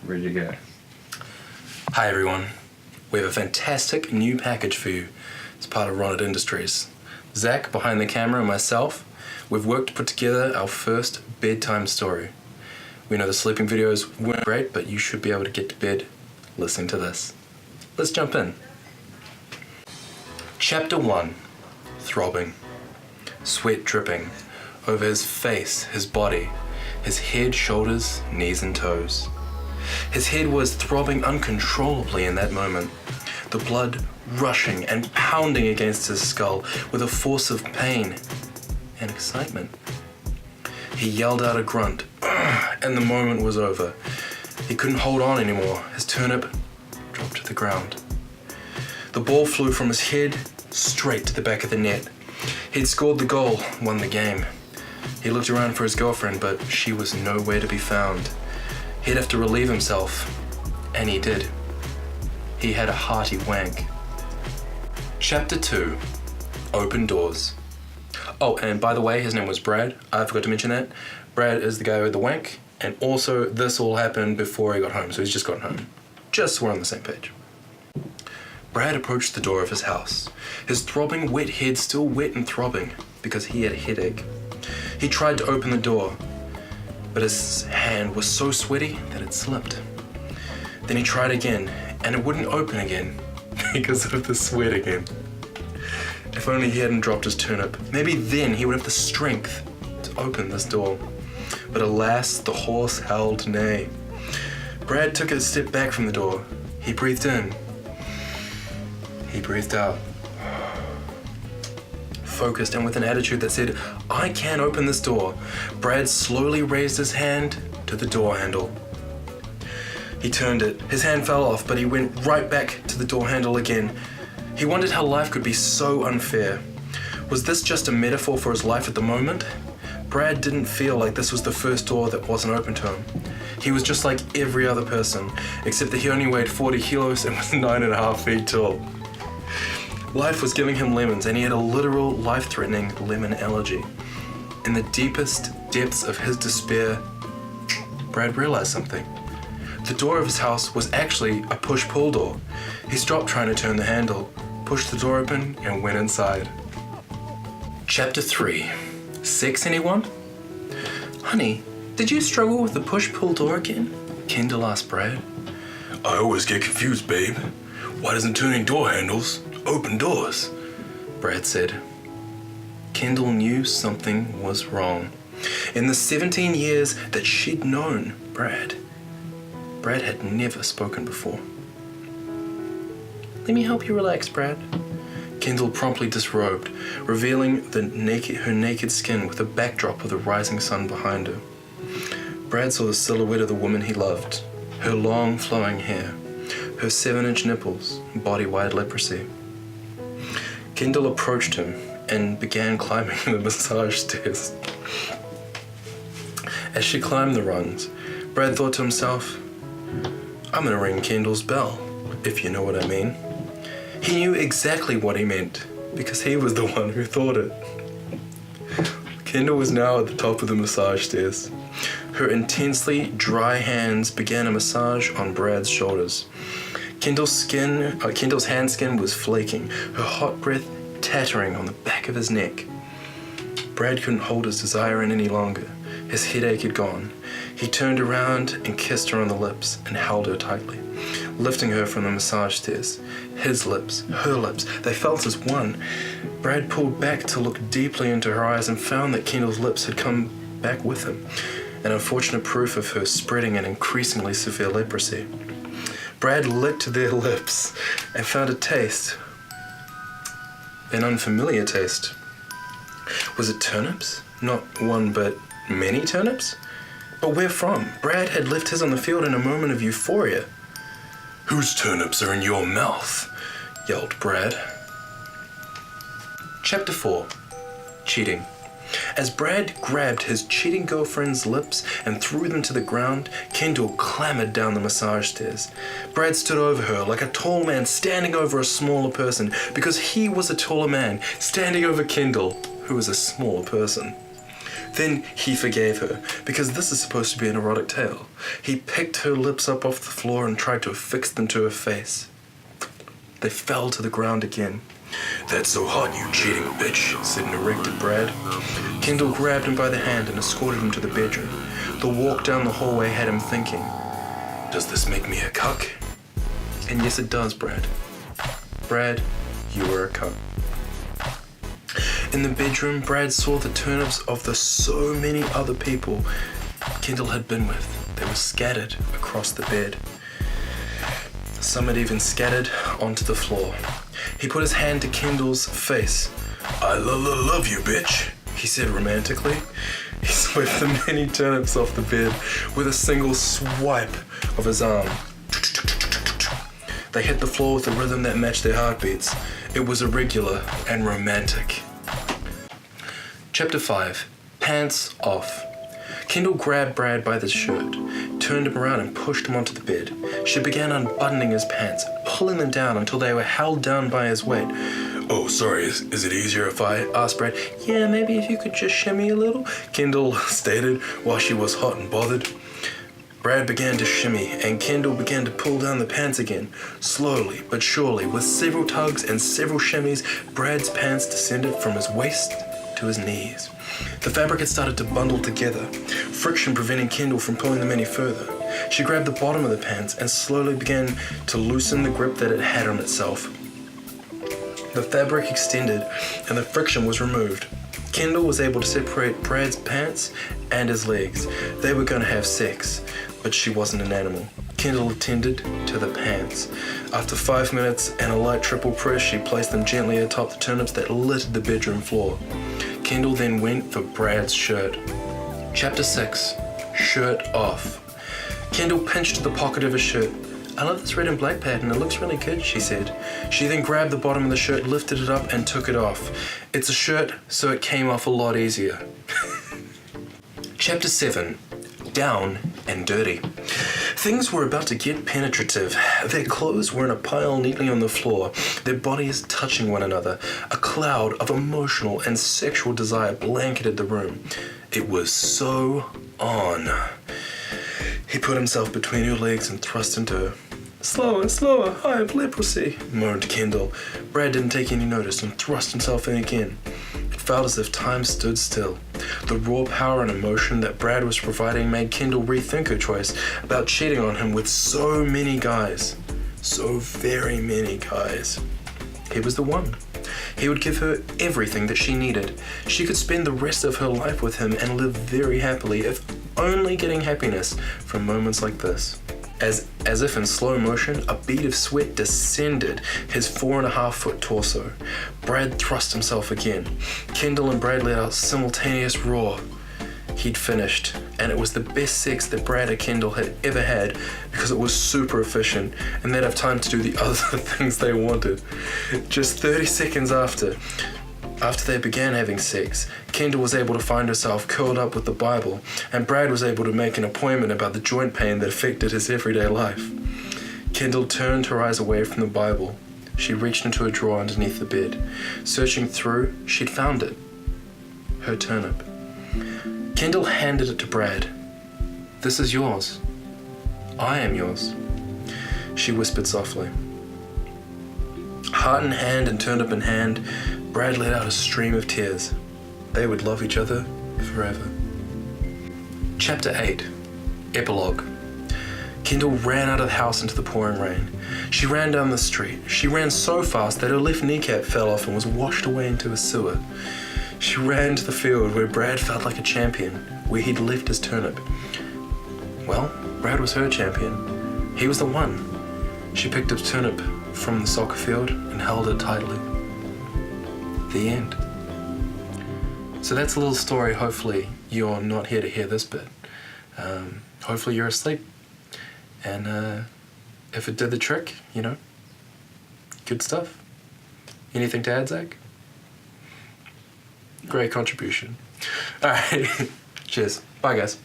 Ready to go. Hi everyone. We have a fantastic new package for you as part of Ronnet Industries. Zach behind the camera and myself, we've worked to put together our first bedtime story. We know the sleeping videos weren't great, but you should be able to get to bed listening to this. Let's jump in. Chapter 1. Throbbing. Sweat dripping over his face, his body, his head, shoulders, knees and toes. His head was throbbing uncontrollably in that moment, the blood rushing and pounding against his skull with a force of pain and excitement. He yelled out a grunt, and the moment was over. He couldn't hold on anymore. His turnip dropped to the ground. The ball flew from his head straight to the back of the net. He'd scored the goal, won the game. He looked around for his girlfriend, but she was nowhere to be found. He'd have to relieve himself, and he did. He had a hearty wank. Chapter 2. Open Doors. Oh, and by the way, his name was Brad. I forgot to mention that. Brad is the guy with the wank, and also this all happened before he got home, so he's just gotten home. Just so we're on the same page. Brad approached the door of his house, his throbbing wet head still wet and throbbing because he had a headache. He tried to open the door, but his hand was so sweaty that it slipped. Then he tried again, and it wouldn't open again because of the sweat again. If only he hadn't dropped his turnip, maybe then he would have the strength to open this door. But alas, the horse held nay. Brad took a step back from the door. He breathed in. He breathed out. Focused and with an attitude that said, I can open this door, Brad slowly raised his hand to the door handle. He turned it. His hand fell off, but he went right back to the door handle again. He wondered how life could be so unfair. Was this just a metaphor for his life at the moment? Brad didn't feel like this was the first door that wasn't open to him. He was just like every other person, except that he only weighed 40 kilos and was 9.5 feet tall. Life was giving him lemons, and he had a literal life-threatening lemon allergy. In the deepest depths of his despair, Brad realized something. The door of his house was actually a push-pull door. He stopped trying to turn the handle, pushed the door open, and went inside. Chapter 3. Sex, anyone? Honey, did you struggle with the push-pull door again? Kendall asked Brad. I always get confused, babe. Why doesn't turning door handles open doors? Brad said. Kendall knew something was wrong. In the 17 years that she'd known Brad had never spoken before. Let me help you relax, Brad. Kendall promptly disrobed, revealing her naked skin with a backdrop of the rising sun behind her. Brad saw the silhouette of the woman he loved, her long flowing hair, her 7-inch nipples, body-wide leprosy. Kendall approached him and began climbing the massage stairs. As she climbed the rungs, Brad thought to himself, I'm gonna ring Kendall's bell, if you know what I mean. He knew exactly what he meant, because he was the one who thought it. Kendall was now at the top of the massage stairs. Her intensely dry hands began a massage on Brad's shoulders. Kendall's hand skin was flaking, her hot breath tattering on the back of his neck. Brad couldn't hold his desire in any longer. His headache had gone. He turned around and kissed her on the lips and held her tightly, lifting her from the massage stairs. His lips, her lips, they felt as one. Brad pulled back to look deeply into her eyes and found that Kendall's lips had come back with him, an unfortunate proof of her spreading and increasingly severe leprosy. Brad licked their lips and found a taste, an unfamiliar taste. Was it turnips? Not one, but many turnips? But where from? Brad had left his on the field in a moment of euphoria. Whose turnips are in your mouth? Yelled Brad. Chapter 4. Cheating. As Brad grabbed his cheating girlfriend's lips and threw them to the ground, Kendall clambered down the massage stairs. Brad stood over her like a tall man standing over a smaller person, because he was a taller man standing over Kendall, who was a smaller person. Then he forgave her, because this is supposed to be an erotic tale. He picked her lips up off the floor and tried to affix them to her face. They fell to the ground again. "That's so hot, you cheating bitch," said an erected Brad. Kendall grabbed him by the hand and escorted him to the bedroom. The walk down the hallway had him thinking, "Does this make me a cuck?" And yes, it does, Brad. Brad, you were a cuck. In the bedroom, Brad saw the turnips of the so many other people Kendall had been with. They were scattered across the bed. Some had even scattered onto the floor. He put his hand to Kendall's face. "I love you, bitch," he said romantically. He swept the many turnips off the bed with a single swipe of his arm. They hit the floor with a rhythm that matched their heartbeats. It was irregular and romantic. Chapter 5. Pants Off. Kendall grabbed Brad by the shirt, turned him around and pushed him onto the bed. She began unbuttoning his pants, pulling them down until they were held down by his weight. "Oh, sorry, is it easier if I?" asked Brad. "Yeah, maybe if you could just shimmy a little," Kendall stated while she was hot and bothered. Brad began to shimmy, and Kendall began to pull down the pants again. Slowly but surely, with several tugs and several shimmies, Brad's pants descended from his waist to his knees. The fabric had started to bundle together, friction preventing Kendall from pulling them any further. She grabbed the bottom of the pants and slowly began to loosen the grip that it had on itself. The fabric extended and the friction was removed. Kendall was able to separate Brad's pants and his legs. They were going to have sex, but she wasn't an animal. Kendall attended to the pants. After 5 minutes and a light triple press, she placed them gently atop the turnips that littered the bedroom floor. Kendall then went for Brad's shirt. Chapter 6. Shirt Off. Kendall pinched the pocket of his shirt. "I love this red and black pattern, it looks really good," she said. She then grabbed the bottom of the shirt, lifted it up, and took it off. It's a shirt, so it came off a lot easier. Chapter 7. Down and Dirty. Things were about to get penetrative. Their clothes were in a pile neatly on the floor, their bodies touching one another. A cloud of emotional and sexual desire blanketed the room. It was so on. He put himself between her legs and thrust into her. "Slower, slower, I have leprosy," moaned Kendall. Brad didn't take any notice and thrust himself in again. It felt as if time stood still. The raw power and emotion that Brad was providing made Kendall rethink her choice about cheating on him with so many guys. So very many guys. He was the one. He would give her everything that she needed. She could spend the rest of her life with him and live very happily, if only getting happiness from moments like this. As if in slow motion, a bead of sweat descended his 4.5-foot torso. Brad thrust himself again. Kendall and Brad let out a simultaneous roar. He'd finished, and it was the best sex that Brad and Kendall had ever had because it was super efficient and they'd have time to do the other things they wanted. Just 30 seconds after they began having sex, Kendall was able to find herself curled up with the Bible, and Brad was able to make an appointment about the joint pain that affected his everyday life. Kendall turned her eyes away from the Bible. She reached into a drawer underneath the bed. Searching through, she'd found it. Her turnip. Kendall handed it to Brad. "This is yours. I am yours," she whispered softly. Heart in hand and turnip in hand, Brad let out a stream of tears. They would love each other forever. Chapter 8. Epilogue. Kendall ran out of the house into the pouring rain. She ran down the street. She ran so fast that her left kneecap fell off and was washed away into a sewer. She ran to the field where Brad felt like a champion, where he'd left his turnip. Well, Brad was her champion. He was the one. She picked a turnip from the soccer field and held it tightly. The end. So that's a little story. Hopefully you're not here to hear this bit. Hopefully you're asleep. And if it did the trick, good stuff. Anything to add, Zach? Great contribution. All right. Cheers. Bye, guys.